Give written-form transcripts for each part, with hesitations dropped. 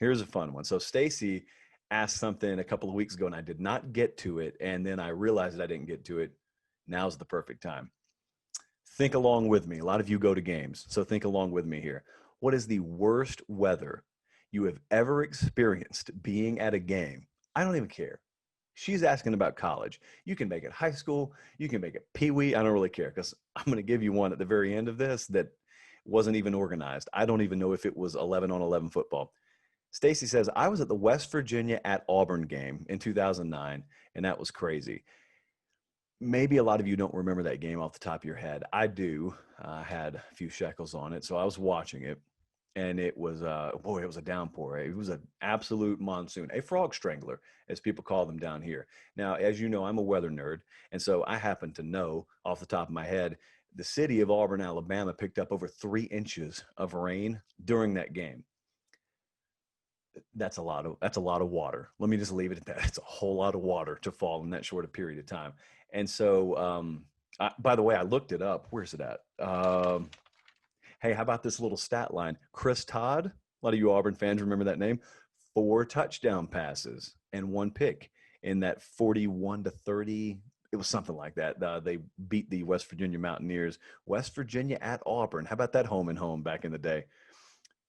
Here's a fun one. So Stacy asked something a couple of weeks ago, and I did not get to it. And then I realized that I didn't get to it. Now's the perfect time. Think along with me. A lot of you go to games, so think along with me here. What is the worst weather you have ever experienced being at a game? I don't even care. She's asking about college. You can make it high school. You can make it peewee. I don't really care because I'm going to give you one at the very end of this that wasn't even organized. I don't even know if it was 11 on 11 football. Stacy says, I was at the West Virginia at Auburn game in 2009, and that was crazy. Maybe a lot of you don't remember that game off the top of your head. I do. I had a few shekels on it, so I was watching it, and it was boy, it was a downpour. It was an absolute monsoon, a frog strangler, as people call them down here. Now, as you know, I'm a weather nerd, and so I happen to know off the top of my head, the city of Auburn, Alabama, picked up over 3 inches of rain during that game. That's a lot of water. Let me just leave it at that. It's a whole lot of water to fall in that short a period of time. And so, by the way, I looked it up. Where's it at? Hey, how about this little stat line? Chris Todd, a lot of you Auburn fans remember that name. 4 touchdown passes and 1 pick in that 41-30. It was something like that. They beat the West Virginia Mountaineers. West Virginia at Auburn. How about that home and home back in the day?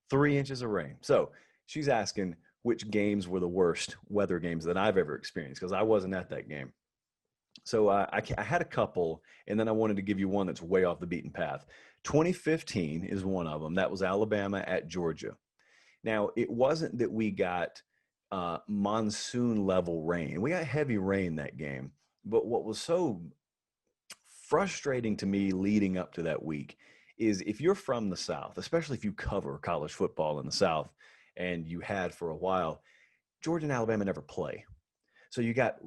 3 inches of rain. So she's asking which games were the worst weather games that I've ever experienced because I wasn't at that game. So I had a couple, and then I wanted to give you one that's way off the beaten path. 2015 is one of them. That was Alabama at Georgia. Now, it wasn't that we got monsoon level rain. We got heavy rain that game. But what was so frustrating to me leading up to that week is if you're from the South, especially if you cover college football in the South, and you had for a while, Georgia and Alabama never play. So you got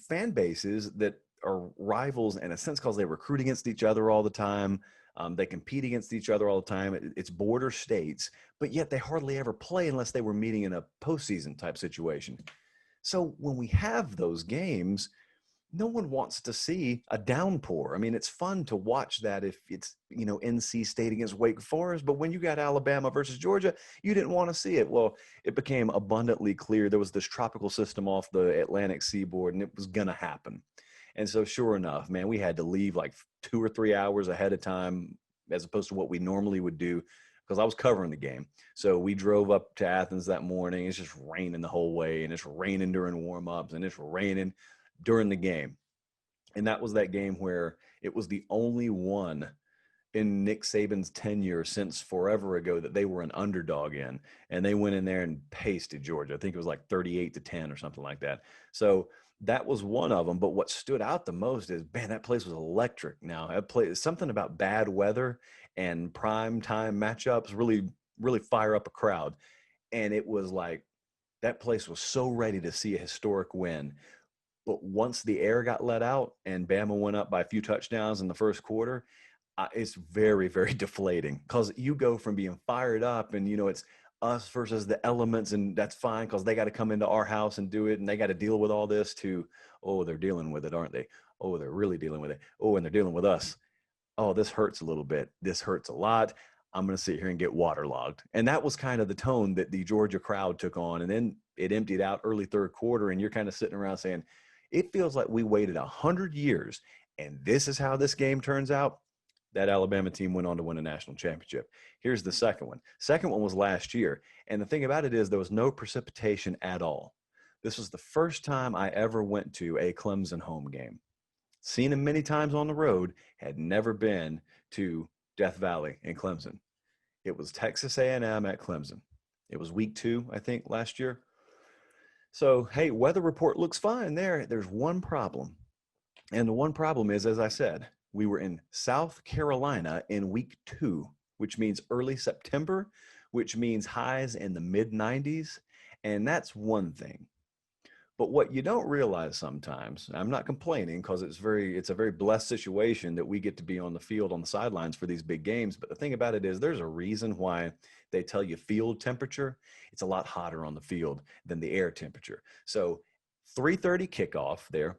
fan bases that are rivals in a sense because they recruit against each other all the time. They compete against each other all the time. It's border states, but yet they hardly ever play unless they were meeting in a postseason type situation. So when we have those games, no one wants to see a downpour. I mean, it's fun to watch that if it's, NC State against Wake Forest, but when you got Alabama versus Georgia, you didn't want to see it. Well, it became abundantly clear there was this tropical system off the Atlantic seaboard, and it was going to happen. And so sure enough, man, we had to leave like 2 or 3 hours ahead of time as opposed to what we normally would do because I was covering the game. So we drove up to Athens that morning. It's just raining the whole way, and it's raining during warm-ups, and it's raining during the game. And that was that game where it was the only one in Nick Saban's tenure since forever ago that they were an underdog in. And they went in there and pasted Georgia. I think it was like 38-10 or something like that. So that was one of them. But what stood out the most is, man, that place was electric. Now, something about bad weather and prime time matchups really, really fire up a crowd. And it was like that place was so ready to see a historic win. But once the air got let out and Bama went up by a few touchdowns in the first quarter, it's very, very deflating because you go from being fired up and, it's us versus the elements, and that's fine because they got to come into our house and do it, and they got to deal with all this to, oh, they're dealing with it, aren't they? Oh, they're really dealing with it. Oh, and they're dealing with us. Oh, this hurts a little bit. This hurts a lot. I'm going to sit here and get waterlogged. And that was kind of the tone that the Georgia crowd took on. And then it emptied out early third quarter, and you're kind of sitting around saying, it feels like we waited 100 years, and this is how this game turns out. That Alabama team went on to win a national championship. Here's the second one. Second one was last year. And the thing about it is there was no precipitation at all. This was the first time I ever went to a Clemson home game. Seen them many times on the road, had never been to Death Valley in Clemson. It was Texas A&M at Clemson. It was week 2, I think, last year. So, hey, weather report looks fine there. There's one problem. And the one problem is, as I said, we were in South Carolina in week 2, which means early September, which means highs in the mid-90s. And that's one thing. But what you don't realize sometimes, I'm not complaining because it's a very blessed situation that we get to be on the field on the sidelines for these big games. But the thing about it is there's a reason why they tell you field temperature. It's a lot hotter on the field than the air temperature. So 3:30 kickoff there,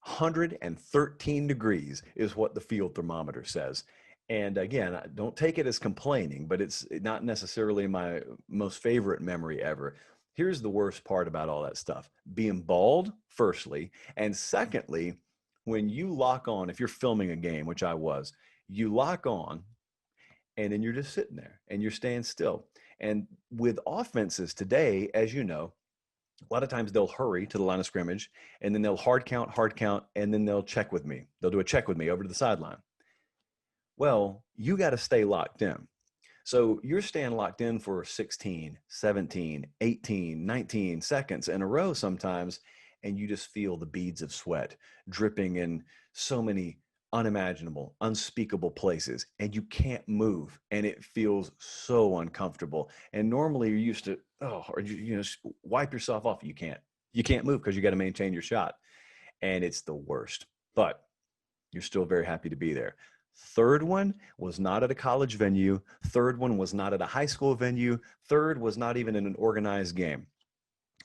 113 degrees is what the field thermometer says. And again, don't take it as complaining, but it's not necessarily my most favorite memory ever. Here's the worst part about all that stuff: being bald, firstly, and secondly, when you lock on, if you're filming a game, which I was, you lock on and then you're just sitting there and you're staying still. And with offenses today, as you know, a lot of times they'll hurry to the line of scrimmage and then they'll hard count, and then they'll check with me. They'll do a check with me over to the sideline. Well, you got to stay locked in. So you're staying locked in for 16, 17, 18, 19 seconds in a row sometimes, and you just feel the beads of sweat dripping in so many unimaginable, unspeakable places, and you can't move, and it feels so uncomfortable. And normally you're used to, oh, or wipe yourself off. You can't. You can't move because you got to maintain your shot, and it's the worst. But you're still very happy to be there. Third one was not at a college venue. Third one was not at a high school venue. Third was not even in an organized game.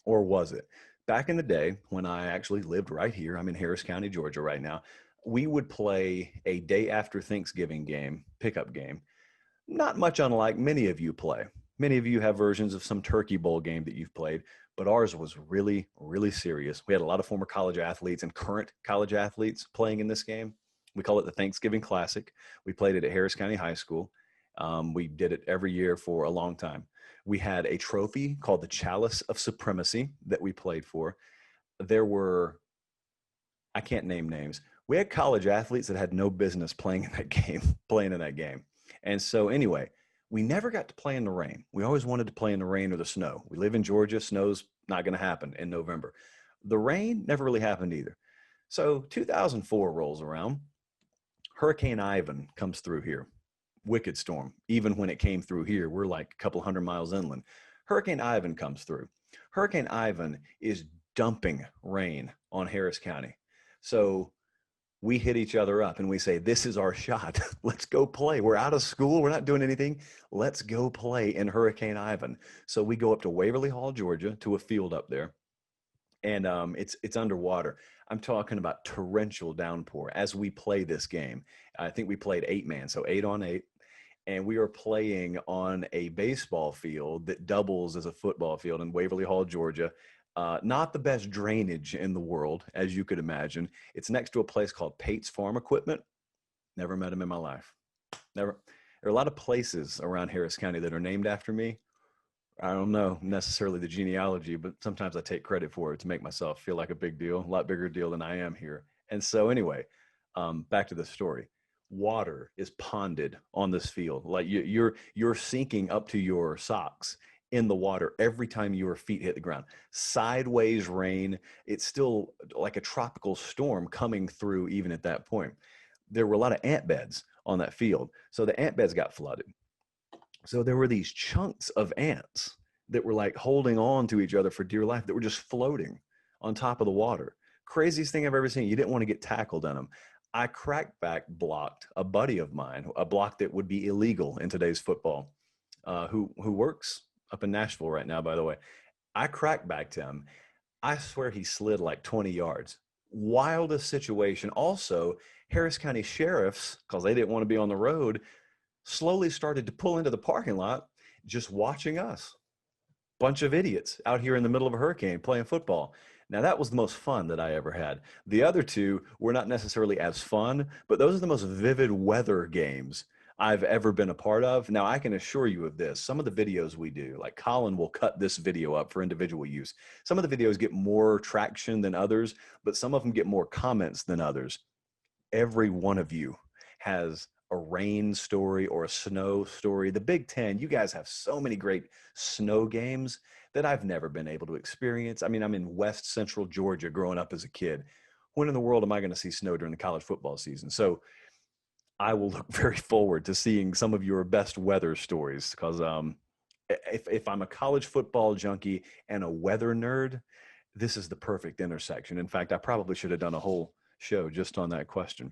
Or was it? Back in the day when I actually lived right here, I'm in Harris County, Georgia right now, we would play a day after Thanksgiving game, pickup game, not much unlike many of you play. Many of you have versions of some turkey bowl game that you've played, but ours was really, really serious. We had a lot of former college athletes and current college athletes playing in this game. We call it the Thanksgiving Classic. We played it at Harris County High School. We did it every year for a long time. We had a trophy called the Chalice of Supremacy that we played for. There were, I can't name names. We had college athletes that had no business playing in that game, And so anyway, we never got to play in the rain. We always wanted to play in the rain or the snow. We live in Georgia. Snow's not going to happen in November. The rain never really happened either. So 2004 rolls around. Hurricane Ivan comes through here. Wicked storm. Even when it came through here, we're like a couple hundred miles inland. Hurricane Ivan comes through. Hurricane Ivan is dumping rain on Harris County. So we hit each other up and we say, this is our shot. Let's go play. We're out of school. We're not doing anything. Let's go play in Hurricane Ivan. So we go up to Waverly Hall, Georgia, to a field up there. And it's underwater. I'm talking about torrential downpour as we play this game. I think we played 8-man, so 8-on-8. And we are playing on a baseball field that doubles as a football field in Waverly Hall, Georgia. Not the best drainage in the world, as you could imagine. It's next to a place called Pate's Farm Equipment. Never met him in my life. Never. There are a lot of places around Harris County that are named after me. I don't know necessarily the genealogy, but sometimes I take credit for it to make myself feel like a big deal, a lot bigger deal than I am here. And so anyway, back to the story. Water is ponded on this field. Like you're sinking up to your socks in the water every time your feet hit the ground. Sideways rain. It's still like a tropical storm coming through even at that point. There were a lot of ant beds on that field. So the ant beds got flooded. So there were these chunks of ants that were like holding on to each other for dear life that were just floating on top of the water. Craziest thing I've ever seen. You didn't want to get tackled in them. I crackback blocked a buddy of mine, a block that would be illegal in today's football, who works up in Nashville right now, by the way. I crackbacked him. I swear he slid like 20 yards. Wildest situation. Also, Harris County sheriffs, because they didn't want to be on the road, slowly started to pull into the parking lot, just watching us. Bunch of idiots out here in the middle of a hurricane playing football. Now, that was the most fun that I ever had. The other two were not necessarily as fun, but those are the most vivid weather games I've ever been a part of. Now, I can assure you of this. Some of the videos we do, like Colin will cut this video up for individual use. Some of the videos get more traction than others, but some of them get more comments than others. Every one of you has a rain story or a snow story. The Big Ten, you guys have so many great snow games that I've never been able to experience. I mean, I'm in West Central Georgia growing up as a kid. When in the world am I going to see snow during the college football season? So I will look very forward to seeing some of your best weather stories because if I'm a college football junkie and a weather nerd, this is the perfect intersection. In fact, I probably should have done a whole show just on that question.